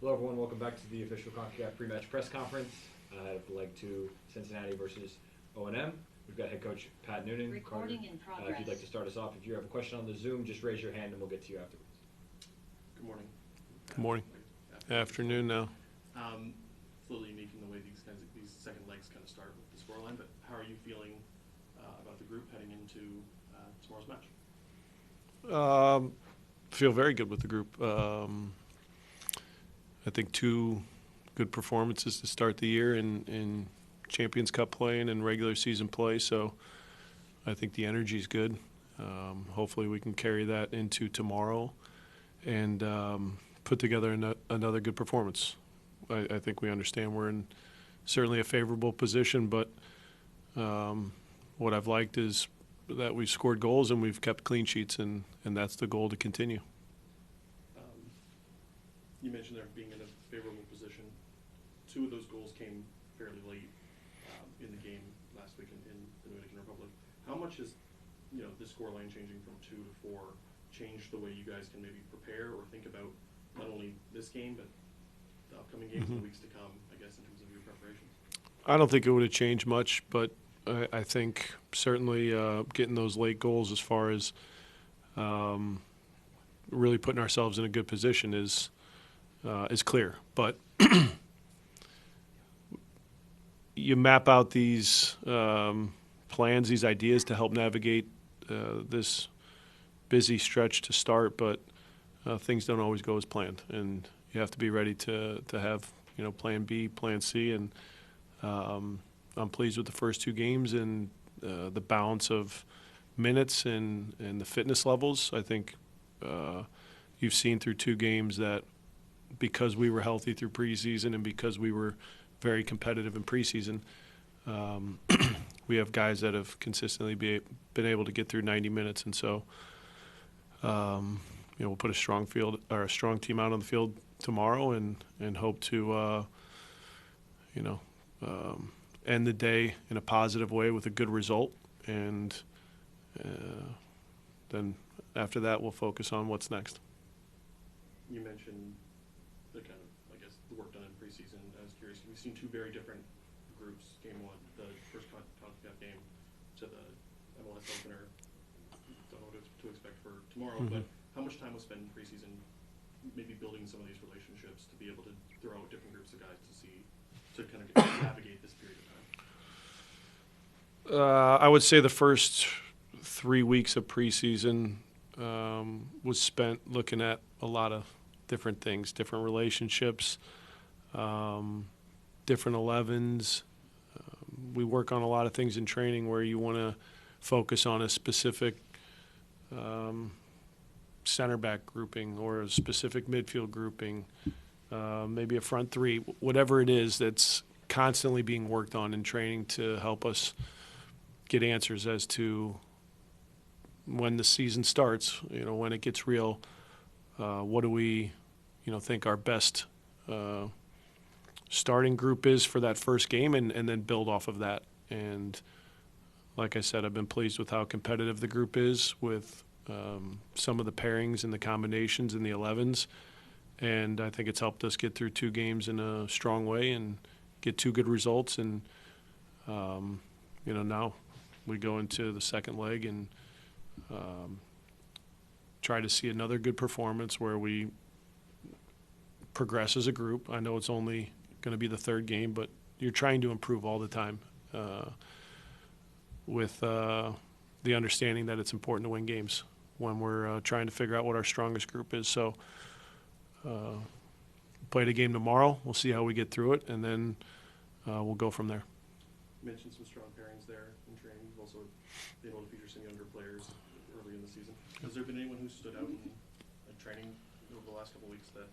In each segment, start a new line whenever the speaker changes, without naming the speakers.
Hello, everyone. Welcome back to the official CONCACAF pre-match press conference ahead of leg 2, Cincinnati versus O&M. We've got head coach Pat Noonan.
Recording in progress.
If you'd like to start us off, if you have a question on the Zoom, just raise your hand and we'll get to you afterwards.
Good morning.
Good morning. Afternoon now.
It's a little unique in the way these second legs kind of start with the scoreline, but how are you feeling about the group heading into tomorrow's match?
Feel very good with the group. I think 2 good performances to start the year in Champions Cup play and in regular season play, so I think the energy is good. Hopefully we can carry that into tomorrow and put together another good performance. I think we understand we're in certainly a favorable position, but what I've liked is that we've scored goals and we've kept clean sheets, and that's the goal to continue.
You mentioned there being in a favorable position. 2 of those goals came fairly late in the game last week in the Dominican Republic. How much has the scoreline changing from 2 to 4 changed the way you guys can maybe prepare or think about not only this game but the upcoming games in the weeks to come, I guess, in terms of your preparations?
I don't think it would have changed much, but I think certainly getting those late goals as far as really putting ourselves in a good position is clear. But you map out these plans, these ideas to help navigate this busy stretch to start, but things don't always go as planned, and you have to be ready to have plan B, plan C, and I'm pleased with the first 2 games and the balance of minutes and the fitness levels. I think you've seen through 2 games that because we were healthy through preseason and because we were very competitive in preseason, we have guys that have consistently been able to get through 90 minutes, and so we'll put a strong team out on the field tomorrow and hope to end the day in a positive way with a good result, and then after that we'll focus on what's next.
You mentioned the kind of, I guess, the work done in preseason. I was curious, we've seen 2 very different groups. Game 1, the first CONCACAF game, to the MLS opener. Don't know what to expect for tomorrow, but how much time was spent in preseason maybe building some of these relationships to be able to throw out different groups of guys to kind of navigate this period of time?
I would say the first 3 weeks of preseason was spent looking at a lot of different things, different relationships, different 11s. We work on a lot of things in training where you want to focus on a specific center back grouping or a specific midfield grouping, maybe a front 3, whatever it is that's constantly being worked on in training to help us get answers as to when the season starts, when it gets real, what do we think our best starting group is for that first game, and then build off of that. And like I said, I've been pleased with how competitive the group is with some of the pairings and the combinations in the 11s, and I think it's helped us get through 2 games in a strong way and get 2 good results. And now we go into the second leg and try to see another good performance where we progress as a group. I know it's only going to be the 3rd game, but you're trying to improve all the time with the understanding that it's important to win games when we're trying to figure out what our strongest group is. So play the game tomorrow. We'll see how we get through it, and then we'll go from there.
You mentioned some strong pairings there in training. You've also been able to feature some younger players early in the season. Has there been anyone who stood out in training over the last couple of weeks that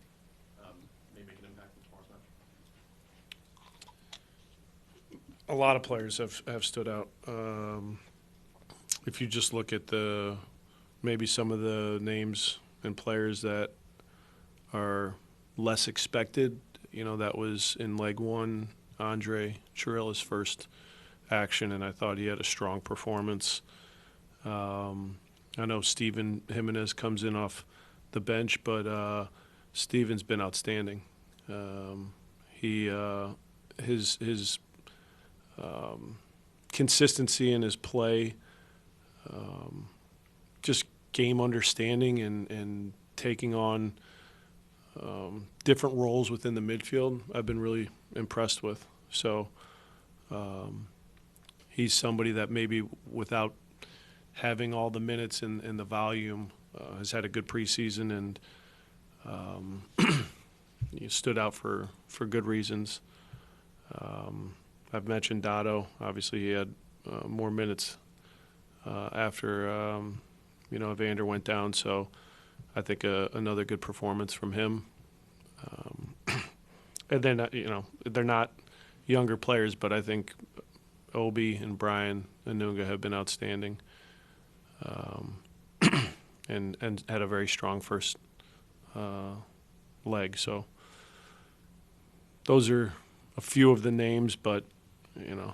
may make an impact in tomorrow's match?
A lot of players have stood out. If you just look at maybe some of the names and players that are less expected, that was in leg 1, Andre Chirilla's first action, and I thought he had a strong performance. I know Steven Jimenez comes in off the bench, but Steven's been outstanding. His consistency in his play, just game understanding and taking on different roles within the midfield, I've been really impressed with. So he's somebody that maybe without having all the minutes and the volume has had a good preseason and he stood out for good reasons. I've mentioned Dotto. Obviously, he had more minutes after Evander went down. So I think another good performance from him. And then they're not younger players, but I think Obi and Brian Anunga have been outstanding, and had a very strong first leg. So those are a few of the names, but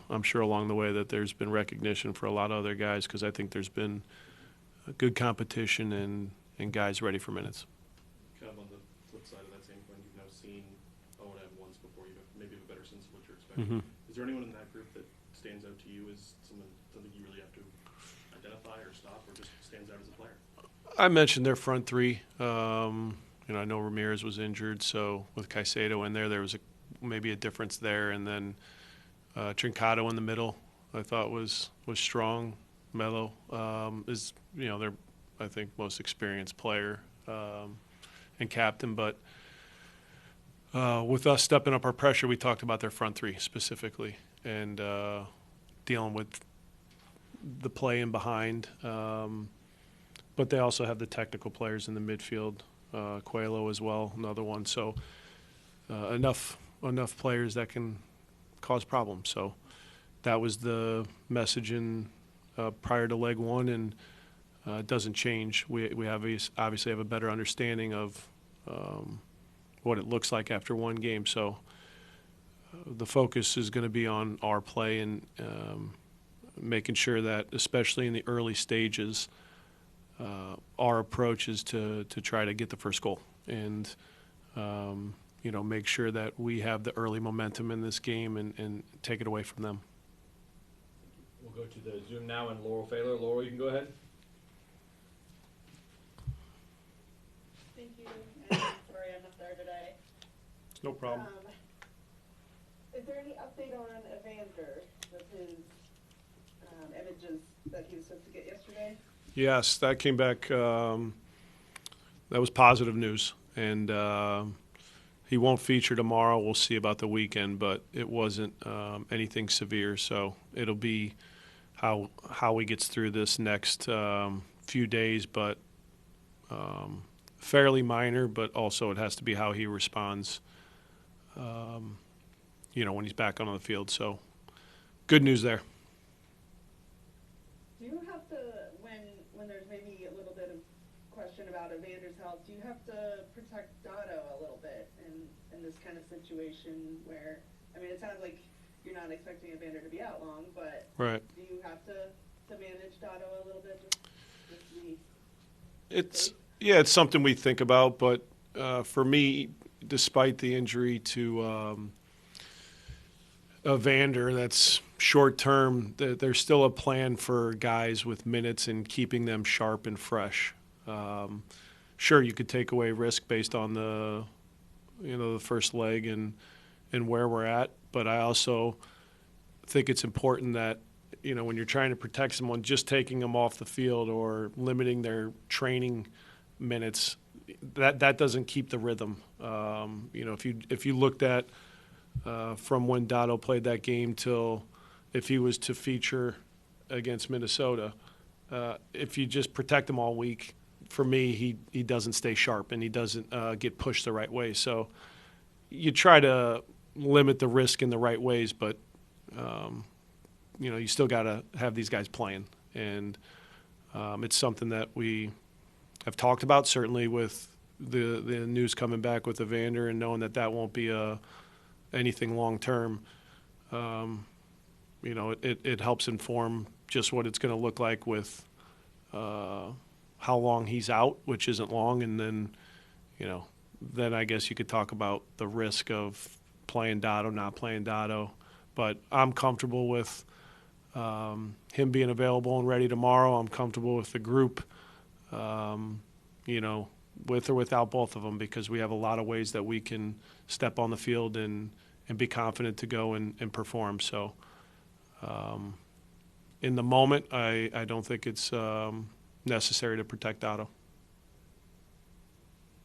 I'm sure along the way that there's been recognition for a lot of other guys because I think there's been a good competition and guys ready for minutes.
Kind of on the flip side of that same coin, you've now seen O&M once before. You maybe have a better sense of what you're expecting.
Mm-hmm.
Is there anyone in that group that stands out to you as something you really have to identify or stop, or just stands out as a player?
I mentioned their front three. I know Ramirez was injured, so with Caicedo in there was maybe a difference there, and then Trincado in the middle, I thought was strong. Melo is their I think most experienced player and captain, but with us stepping up our pressure, we talked about their front three specifically and dealing with the play in behind. But they also have the technical players in the midfield, Coelho as well, another one. So enough players that can cause problems. So that was the message prior to leg one, and it doesn't change. We obviously have a better understanding of what it looks like after one game. So the focus is going to be on our play and making sure that, especially in the early stages, our approach is to try to get the first goal and make sure that we have the early momentum in this game and take it away from them.
We'll go to the Zoom now and Laurel Failer. Laurel, you can go ahead.
Thank you, and sorry I'm not there today.
No problem.
Is there any update on Evander with his images that he was supposed to get yesterday?
Yes, that came back. That was positive news, and he won't feature tomorrow. We'll see about the weekend, but it wasn't anything severe, so it'll be how he gets through this next few days, but fairly minor, but also it has to be how he responds, when he's back on the field. So good news there.
Do you have to, when there's maybe a little bit of question about Evander's health, do you have to protect Dotto a little bit in this kind of situation where, it sounds like you're not expecting Evander to be out long, but
right.
Do you have to manage Dotto a little bit? Just to be
it's something we think about, but for me, despite the injury to Evander, that's short term. There's still a plan for guys with minutes and keeping them sharp and fresh. Sure, you could take away risk based on the first leg and where we're at, but I also think it's important that when you're trying to protect someone, just taking them off the field or limiting their training minutes, that doesn't keep the rhythm. If you looked at from when Dotto played that game till if he was to feature against Minnesota, if you just protect him all week, for me, he doesn't stay sharp and he doesn't get pushed the right way. So you try to limit the risk in the right ways, but you still got to have these guys playing, and it's something that we have talked about, certainly with the news coming back with Evander and knowing that won't be anything long term. It helps inform just what it's going to look like with how long he's out, which isn't long, and then then I guess you could talk about the risk of playing Dotto, not playing Dotto. But I'm comfortable with him being available and ready tomorrow. I'm comfortable with the group, with or without both of them, because we have a lot of ways that we can step on the field and be confident to go and perform. So in the moment, I don't think it's necessary to protect Dotto.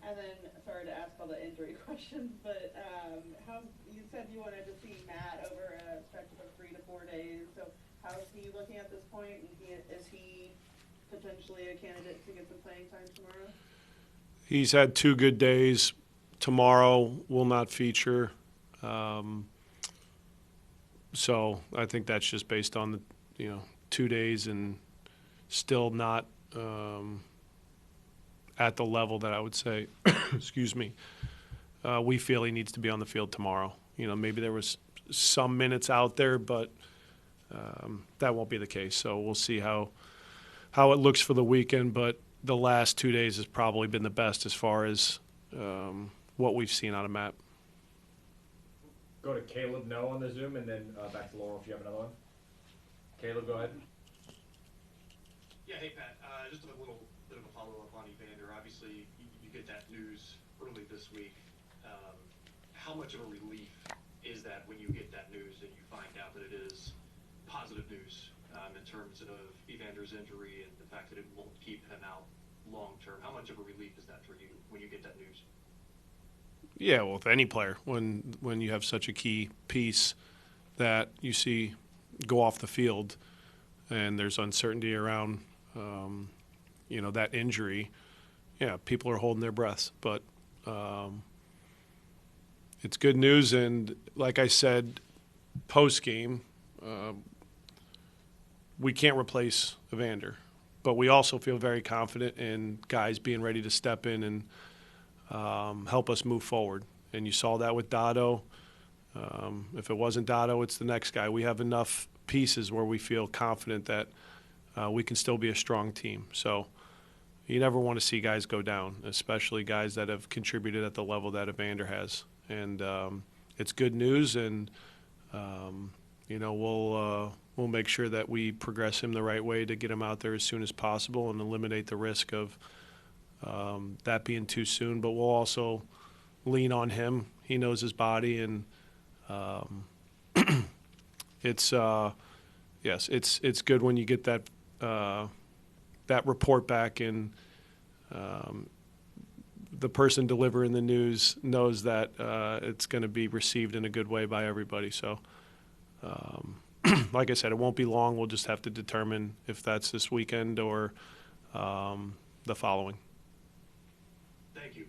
And then, sorry to ask all the injury questions, but how you said you wanted to see Matt over a stretch of 3 to 4 days. So how is he looking at this point? And is he potentially a candidate to get some playing time tomorrow?
He's had 2 good days. Tomorrow will not feature. So I think that's just based on the 2 days and still not at the level that I would say, excuse me, we feel he needs to be on the field tomorrow. Maybe there was some minutes out there, but that won't be the case. So we'll see how it looks for the weekend. But the last 2 days has probably been the best as far as what we've seen out of Matt.
Go to Caleb No on the Zoom, and then back to Laurel if you have another one. Caleb, go ahead.
Yeah, hey Pat, just a little bit of a follow-up on Evander. Obviously, you get that news early this week. How much of a relief is that when you get that news and you find out that it is positive news in terms of Evander's injury and the fact that it won't keep him out long-term? How much of a relief is that for you when you get that news?
Yeah, well, with any player, when you have such a key piece that you see go off the field and there's uncertainty around, that injury, yeah, people are holding their breaths. But it's good news, and like I said, post-game, we can't replace Evander, but we also feel very confident in guys being ready to step in and help us move forward. And you saw that with Dotto. If it wasn't Dotto, it's the next guy. We have enough pieces where we feel confident that we can still be a strong team. So you never want to see guys go down, especially guys that have contributed at the level that Evander has. And it's good news, and we'll make sure that we progress him the right way to get him out there as soon as possible and eliminate the risk of that being too soon. But we'll also lean on him. He knows his body, and it's good when you get that report back, and the person delivering the news knows that it's going to be received in a good way by everybody. So, like I said, it won't be long. We'll just have to determine if that's this weekend or the following.
Thank you.